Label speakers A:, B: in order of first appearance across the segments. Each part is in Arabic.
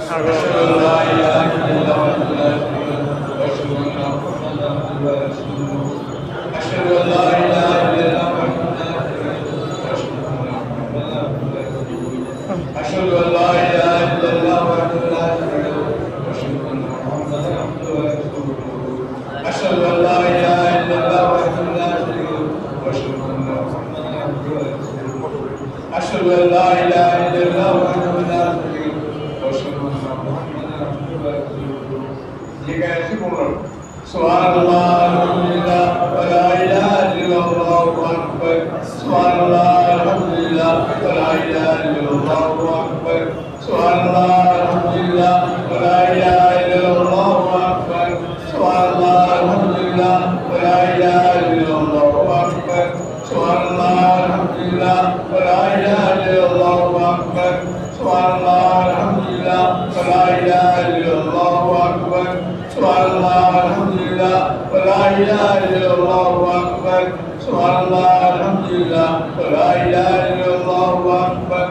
A: أشهد أن لا إله إلا الله وحده لا شريك له وأشهد أن محمدا عبده ورسوله أشهد أن لا إله إلا الله وحده لا شريك له وأشهد أن محمدا عبده ورسوله أشهد أن لا إله إلا الله وحده لا شريك له وأشهد أن محمدا عبده ورسوله أشهد أن لا إله إلا الله وحده لا شريك له وأشهد أن محمدا عبده ورسوله أشهد أن لا إله إلا الله وحده لا شريك له وأشهد أن محمدا عبده ورسوله سبحان الله الحمد لله ولا إله إلا الله أكبر سبحان الله الحمد لله ولا إله إلا الله أكبر سبحان الله الحمد لله ولا إله إلا الله أكبر سبحان الله الحمد لله ولا إله إلا الله أكبر سبحان الله الحمد لله ولا إله إلا الله أكبر سبحان الله الحمد لله ولا إله إلا الله أكبر سبحان الله الحمد لله ولا إله إلا الله أكبر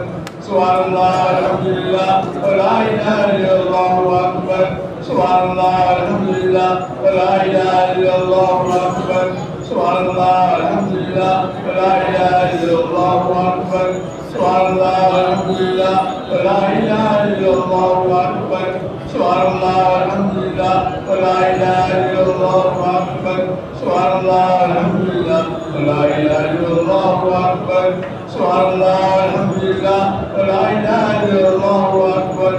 A: سبحان الله الحمد لله ولا إله إلا الله أكبر سبحان الله الحمد لله ولا إله إلا الله أكبر سبحان الله الحمد لله ولا إله إلا الله أكبر سبحان الله الحمد لله ولا إله إلا الله أكبر سبحان الله الحمد لله ولا إله إلا الله أكبر سبحان الله الحمد لله ولا إله إلا الله أكبر سبحان الله الحمد لله ولا إله إلا الله أكبر سبحان الله الحمد لله ولا إله إلا الله أكبر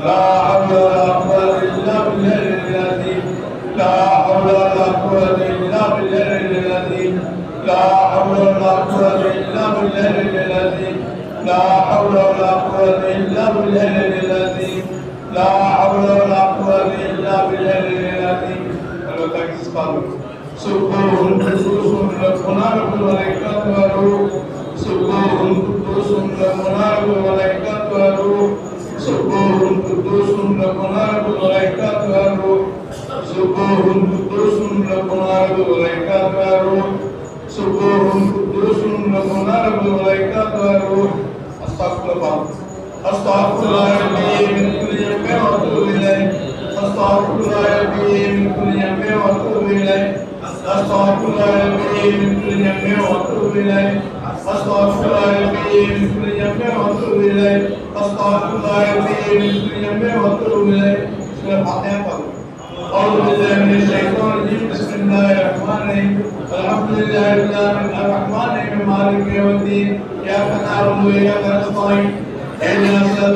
A: لا حول ولا قوة إلا بالله العظيم لا حول ولا قوة إلا بالله العظيم لا حول ولا قوة إلا بالله العظيم لا حول ولا قوة إلا بالله العظيم لا حول ولا قوة إلا بالله العظيم. Allah thanks His Father. Subhanun Qudusun Rabbuna Rabbul Malaikatu wa Ruh. Subhanun Qudusun Rabbuna Rabbul Malaikatu wa Ruh. Subhanun Qudusun Rabbuna Rabbul Malaikatu wa Ruh. Subhanun Qudusun Rabbuna Rabbul Malaikatu wa Ruh. Subhanun Qudusun Rabbuna Rabbul Malaikatu wa Ruh. Astaghfirullah. Astaghfirullah min kulli dhanbin wa atubu ilayh. Astaghfirullah min kulli dhanbin wa atubu ilayh. Astaghfirullah min kulli dhanbin wa atubu ilayh. Astaghfirullah min kulli dhanbin wa atubu ilayh. Astaghfirullah min kulli dhanbin wa atubu ilayh. Surah Al-Fatiha. أعوذ بالله من الشيطان الرجيم بسم الله الرحمن الرحيم الحمد لله رب العالمين الرحمن الرحيم مالك يوم الدين إياك نعبد وإياك نستعين اهدنا الصراط